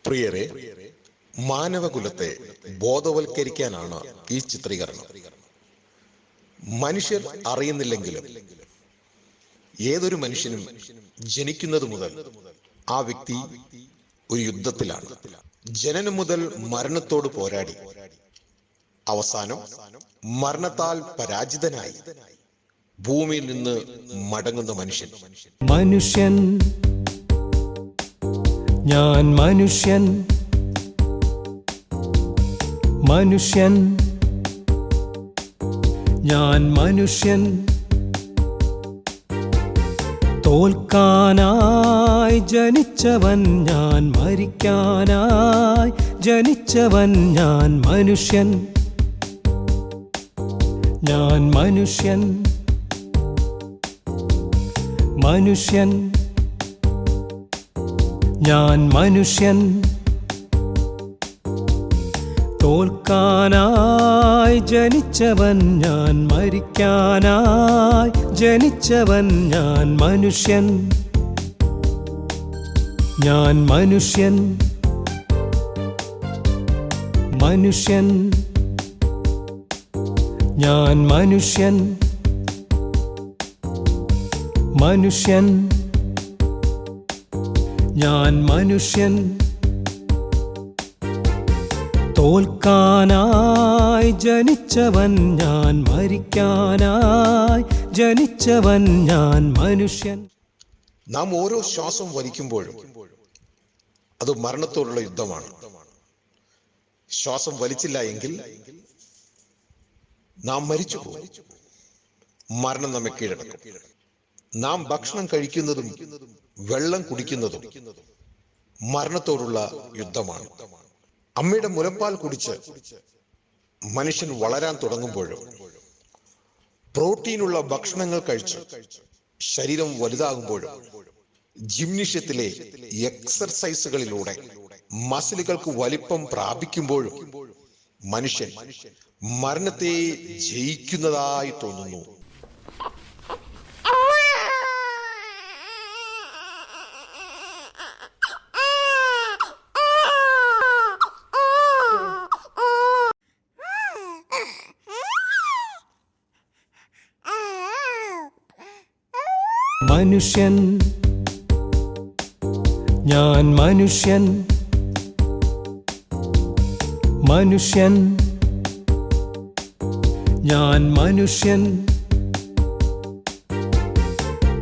പ്രിയരെ, മാനവകുലത്തെ ബോധവൽക്കരിക്കാനാണ് ഈ ചിത്രീകരണം. മനുഷ്യർ അറിയുന്നില്ലെങ്കിലും ഏതൊരു മനുഷ്യനും ജനിക്കുന്നത് മുതൽ ആ വ്യക്തി ഒരു യുദ്ധത്തിലാണ്. ജനനം മുതൽ മരണത്തോട് പോരാടി അവസാനം മരണത്താൽ പരാജിതനായി ഭൂമിയിൽ നിന്ന് മടങ്ങുന്ന മനുഷ്യൻ. മനുഷ്യൻ, ഞാൻ മനുഷ്യൻ. മനുഷ്യൻ, ഞാൻ മനുഷ്യൻ. തോൽക്കാനായി ജനിച്ചവൻ ഞാൻ, മരിക്കാനായി ജനിച്ചവൻ ഞാൻ. മനുഷ്യൻ, ഞാൻ മനുഷ്യൻ. മനുഷ്യൻ, ഞാൻ മനുഷ്യൻ. തോൽക്കാനായി ജനിച്ചവൻ ഞാൻ, മരിക്കാനായി ജനിച്ചവൻ ഞാൻ. മനുഷ്യൻ, ഞാൻ മനുഷ്യൻ. മനുഷ്യൻ, ഞാൻ മനുഷ്യൻ. മനുഷ്യൻ, ഞാൻ മനുഷ്യൻ. തോൽക്കാനായി ജനിച്ചവൻ ഞാൻ, മരിക്കാനായി ജനിച്ചവൻ ഞാൻ. മനുഷ്യൻ. നാം ഓരോ ശ്വാസം വലിക്കുമ്പോഴും അത് മരണത്തോടുള്ള യുദ്ധമാണ്. ശ്വാസം വലിച്ചില്ല എങ്കിൽ നാം മരിച്ചു പോകും. മരണം നമ്മെ കീഴടക്കും. നാം ഭക്ഷണം കഴിക്കുന്നതും വെള്ളം കുടിക്കുന്നതും മരണത്തോടുള്ള യുദ്ധമാണ്. അമ്മയുടെ മുലപ്പാൽ കുടിച്ച് മനുഷ്യൻ വളരാൻ തുടങ്ങുമ്പോഴും പ്രോട്ടീനുള്ള ഭക്ഷണങ്ങൾ കഴിച്ച് ശരീരം വലുതാകുമ്പോഴും ജിംനേഷ്യത്തിലെ എക്സർസൈസുകളിലൂടെ മസിലുകൾക്ക് വലിപ്പം പ്രാപിക്കുമ്പോഴും മനുഷ്യൻ മരണത്തെ ജയിക്കുന്നതായി തോന്നുന്നു. മനുഷ്യൻ, ഞാൻ മനുഷ്യൻ. മനുഷ്യൻ, ഞാൻ മനുഷ്യൻ.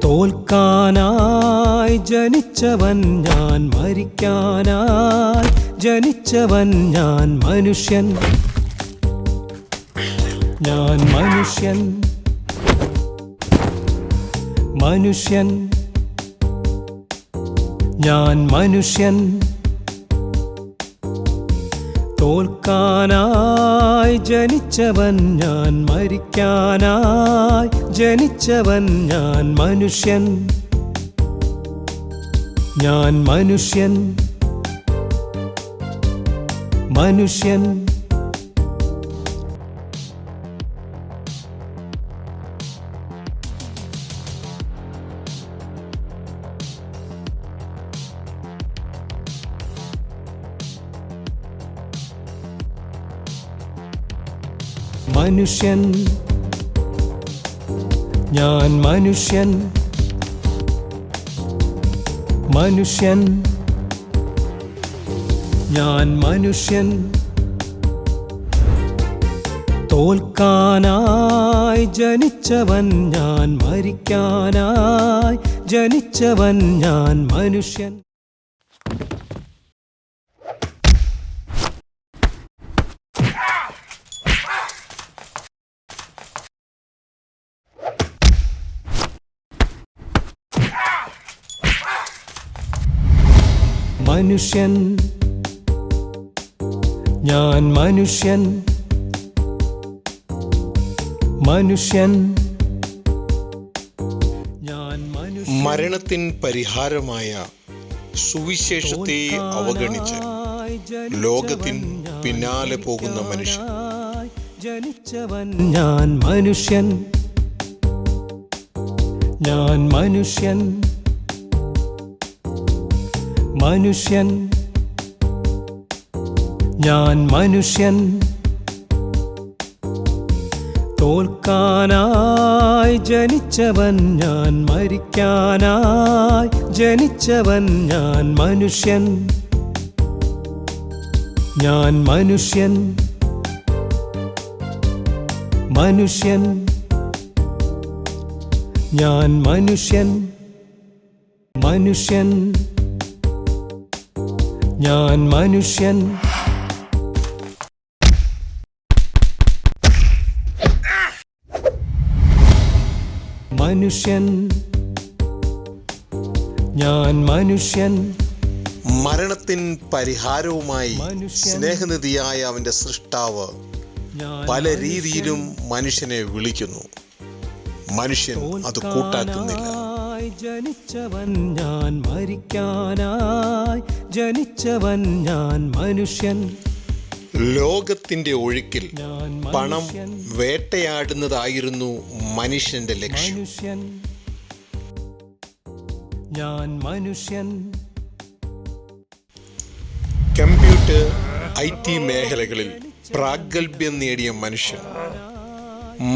തോൽക്കാനായി ജനിച്ചവൻ ഞാൻ, മരിക്കാനായി ജനിച്ചവൻ ഞാൻ. മനുഷ്യൻ, ഞാൻ മനുഷ്യൻ. മനുഷ്യൻ, ഞാൻ മനുഷ്യൻ. തോൽക്കാനായി ജനിച്ചവൻ ഞാൻ, മരിക്കാനായി ജനിച്ചവൻ ഞാൻ. മനുഷ്യൻ, ഞാൻ മനുഷ്യൻ. മനുഷ്യൻ, മനുഷ്യൻ, ഞാൻ മനുഷ്യൻ. മനുഷ്യൻ, ഞാൻ മനുഷ്യൻ. തോൽക്കാനായി ജനിച്ചവൻ ഞാൻ, മരിക്കാനായി ജനിച്ചവൻ ഞാൻ. മനുഷ്യൻ. മനുഷ്യൻ, ഞാൻ മനുഷ്യൻ. മനുഷ്യൻ, ഞാൻ മനുഷ്യൻ. മരണത്തിൻ പരിഹാരമായ സുവിശേഷത്തെ അവഗണിച്ച് ലോകത്തിൻ പിന്നാലെ പോകുന്ന മനുഷ്യൻ. ജനിച്ചവൻ ഞാൻ മനുഷ്യൻ. ഞാൻ മനുഷ്യൻ. മനുഷ്യൻ, ഞാൻ മനുഷ്യൻ തോൽക്കാനായി ജനിച്ചവൻ ഞാൻ മരിക്കാനായി ജനിച്ചവൻ ഞാൻ മനുഷ്യൻ ഞാൻ മനുഷ്യൻ മനുഷ്യൻ ഞാൻ മനുഷ്യൻ മനുഷ്യൻ ഞാൻ മനുഷ്യൻ മനുഷ്യൻ ഞാൻ മനുഷ്യൻ മരണത്തിൻ പരിഹാരവുമായി സ്നേഹനിധിയായ അവന്റെ സൃഷ്ടാവ് പല രീതിയിലും മനുഷ്യനെ വിളിക്കുന്നു. മനുഷ്യൻ അത് കൂട്ടാക്കുന്നില്ല. ജനിച്ചവൻ ഞാൻ മരിക്കാനായി ജനിച്ചവൻ ഞാൻ മനുഷ്യൻ. ലോകത്തിന്റെ ഒഴുക്കിൽ പണം വേട്ടയാടുന്നതായിരുന്നു മനുഷ്യന്റെ ലക്ഷ്യം. ഞാൻ മനുഷ്യൻ. കമ്പ്യൂട്ടർ IT മേഖലകളിൽ പ്രാഗൽഭ്യം നേടിയ മനുഷ്യൻ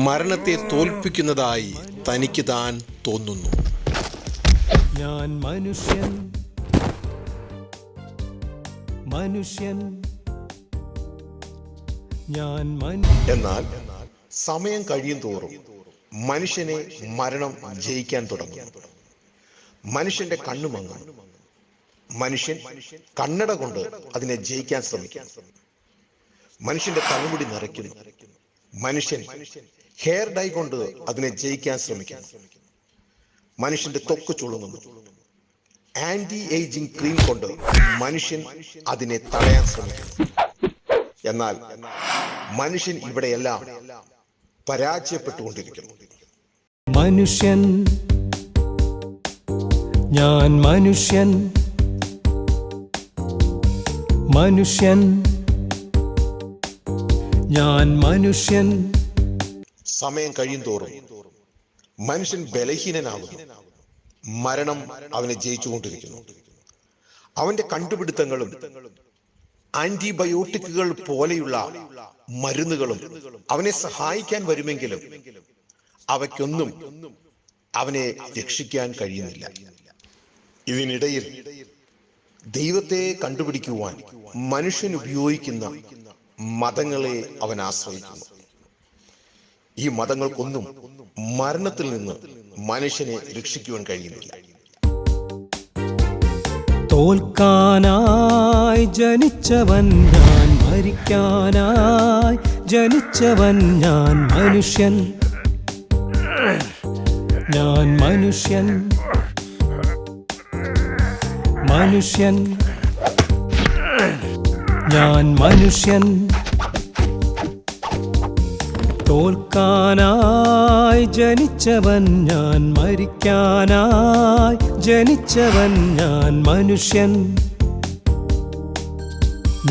മരണത്തെ തോൽപ്പിക്കുന്നതായി തനിക്ക് താൻ തോന്നുന്നു. ഞാൻ മനുഷ്യൻ മനുഷ്യൻ ഞാൻ എന്നാൽ സമയം കഴിയും തോറും മനുഷ്യനെ മരണം ജയിക്കാൻ തുടങ്ങും. മനുഷ്യന്റെ കണ്ണു മങ്ങും. മനുഷ്യൻ കണ്ണട കൊണ്ട് അതിനെ ജയിക്കാൻ ശ്രമിക്കും. മനുഷ്യന്റെ തലമുടി നിറയ്ക്കുന്നു. മനുഷ്യൻ ഹെയർ ഡൈ കൊണ്ട് അതിനെ ജയിക്കാൻ ശ്രമിക്കുന്നു. മനുഷ്യന്റെ ത്വക്ക് ചുളുങ്ങുന്നു. ആന്റി ഏജിംഗ് ക്രീം കൊണ്ട് മനുഷ്യൻ അതിനെ തടയാൻ ശ്രമിക്കുന്നു. എന്നാൽ മനുഷ്യൻ ഇവിടെയെല്ലാം പരാജയപ്പെട്ടുകൊണ്ടിരിക്കുന്നു. മനുഷ്യൻ ഞാൻ മനുഷ്യൻ മനുഷ്യൻ ഞാൻ മനുഷ്യൻ. സമയം കഴിയും തോറും മനുഷ്യൻ ബലഹീനനാകുന്നു. മരണം അവനെ ജയിച്ചുകൊണ്ടിരിക്കുന്നു. അവന്റെ കണ്ടുപിടുത്തങ്ങളും ആന്റിബയോട്ടിക്കുകൾ പോലെയുള്ള മരുന്നുകളും അവനെ സഹായിക്കാൻ വരുമെങ്കിലും അവയ്ക്കൊന്നും അവനെ രക്ഷിക്കാൻ കഴിയുന്നില്ല. ഇതിനിടയിൽ ദൈവത്തെ കണ്ടുപിടിക്കുവാൻ മനുഷ്യൻ ഉപയോഗിക്കുന്ന മതങ്ങളെ അവൻ ആശ്രയിക്കുന്നു. ഈ മതങ്ങൾക്കൊന്നും മരണത്തിൽ നിന്ന് മനുഷ്യനെ രക്ഷിക്കുവാൻ കഴിയുന്നില്ല. തോൽക്കാനായി ജനിച്ചവൻ ഞാൻ മരിക്കാനായി ജനിച്ചവൻ ഞാൻ മനുഷ്യൻ ഞാൻ മനുഷ്യൻ മനുഷ്യൻ ഞാൻ മനുഷ്യൻ. തോൽക്കാനായി ജനിച്ചവൻ ഞാൻ മരിക്കാനായി ജനിച്ചവൻ ഞാൻ മനുഷ്യൻ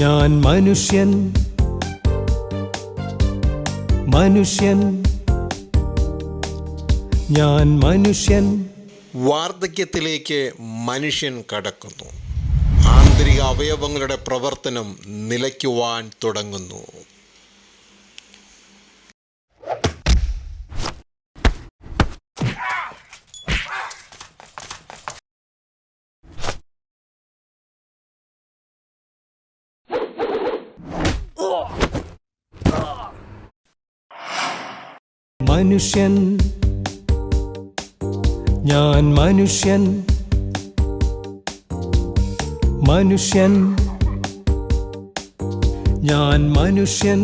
ഞാൻ മനുഷ്യൻ മനുഷ്യൻ ഞാൻ മനുഷ്യൻ. വാർദ്ധക്യത്തിലേക്ക് മനുഷ്യൻ കടക്കുന്നു. ആന്തരിക അവയവങ്ങളുടെ പ്രവർത്തനം നിലയ്ക്കുവാൻ തുടങ്ങുന്നു. മനുഷ്യൻ ഞാൻ മനുഷ്യൻ മനുഷ്യൻ ഞാൻ മനുഷ്യൻ.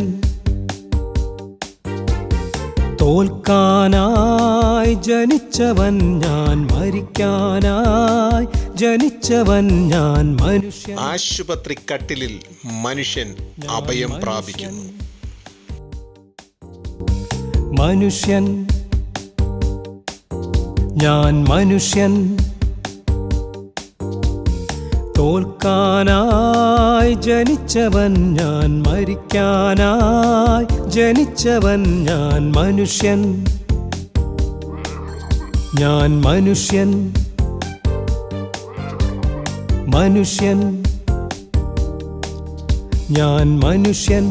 തോൽക്കാനായി ജനിച്ചവൻ ഞാൻ മരിക്കാനായി ജനിച്ചവൻ ഞാൻ മനുഷ്യൻ. ആശുപത്രി കട്ടിലിൽ മനുഷ്യൻ അഭയം പ്രാപിക്കുന്നു. മനുഷ്യൻ ഞാൻ മനുഷ്യൻ. തോൽക്കാനായി ജനിച്ചവൻ ഞാൻ മരിക്കാനായി ജനിച്ചവൻ ഞാൻ മനുഷ്യൻ ഞാൻ മനുഷ്യൻ മനുഷ്യൻ ഞാൻ മനുഷ്യൻ.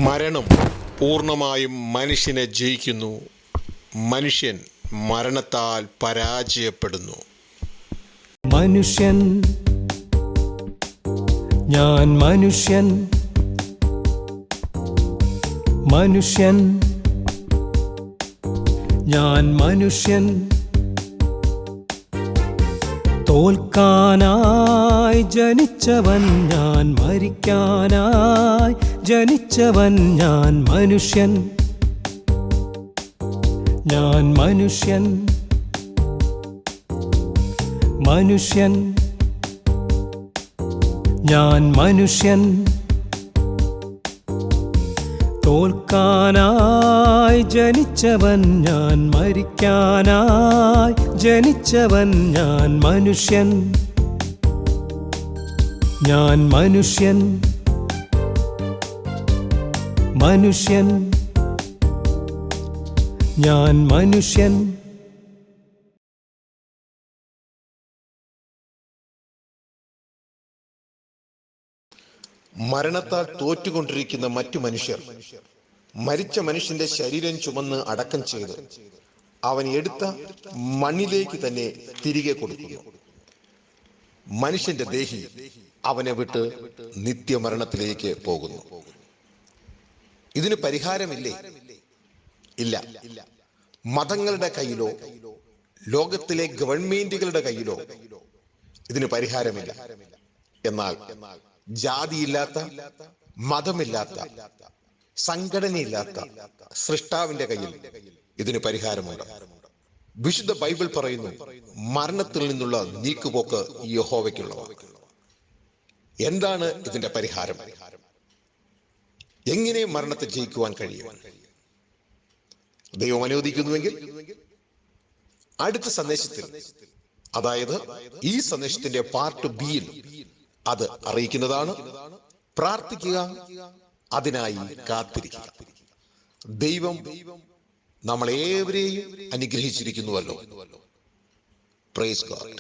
മരണം പൂർണ്ണമായും മനുഷ്യനെ ജയിക്കുന്നു. മനുഷ്യൻ മരണത്താൽ പരാജയപ്പെടുന്നു. മനുഷ്യൻ, ഞാൻ മനുഷ്യൻ. മനുഷ്യൻ, ഞാൻ മനുഷ്യൻ. തോൽക്കാനായി ജനിച്ചവൻ ഞാൻ, മരിക്കാനായി ജനിച്ചവൻ ഞാൻ മനുഷ്യൻ. ഞാൻ മനുഷ്യൻ. മനുഷ്യൻ, ഞാൻ മനുഷ്യൻ. തോൽക്കാനായി ജനിച്ചവൻ ഞാൻ, മരിക്കാനായി ജനിച്ചവൻ ഞാൻ മനുഷ്യൻ. ഞാൻ മനുഷ്യൻ. മനുഷ്യൻ, ഞാൻ മനുഷ്യൻ. മരണത്താൽ തോറ്റുകൊണ്ടിരിക്കുന്ന മറ്റു മനുഷ്യർ മരിച്ച മനുഷ്യന്റെ ശരീരം ചുമന്ന് അടക്കം ചെയ്ത് അവൻ എടുത്ത മണ്ണിലേക്ക് തന്നെ തിരികെ കൊടുക്കുന്നു. മനുഷ്യന്റെ ദേഹി അവനെ വിട്ട് നിത്യമരണത്തിലേക്ക് പോകുന്നു. ഇതിന് പരിഹാരമില്ലേ? ഇല്ല. മതങ്ങളുടെ കയ്യിലോ ലോകത്തിലെ ഗവൺമെന്റുകളുടെ കയ്യിലോ ഇതിന് പരിഹാരമില്ല. എന്നാൽ ജാതിയില്ലാത്ത, മതമില്ലാത്ത, സംഘടനയില്ലാത്ത സൃഷ്ടാവിന്റെ കയ്യിൽ ഇതിന് പരിഹാരമുണ്ട്. വിശുദ്ധ ബൈബിൾ പറയുന്നു, മരണത്തിൽ നിന്നുള്ള നീക്കുപോക്ക് യഹോവയ്ക്കുള്ളവ. എന്താണ് ഇതിന്റെ പരിഹാരം? എങ്ങനെ മരണത്തെ ജയിക്കുവാൻ കഴിയും? ദൈവം അനുവദിക്കുന്നുവെങ്കിൽ അടുത്ത സന്ദേശത്തിൽ, അതായത് ഈ സന്ദേശത്തിന്റെ പാർട്ട് ബിയിൽ അത് അറിയിക്കുന്നതാണ്. പ്രാർത്ഥിക്കുക, അതിനായി കാത്തിരിക്കുക. ദൈവം നമ്മളേവരെയും അനുഗ്രഹിച്ചിരിക്കുന്നുവല്ലോ. Praise God.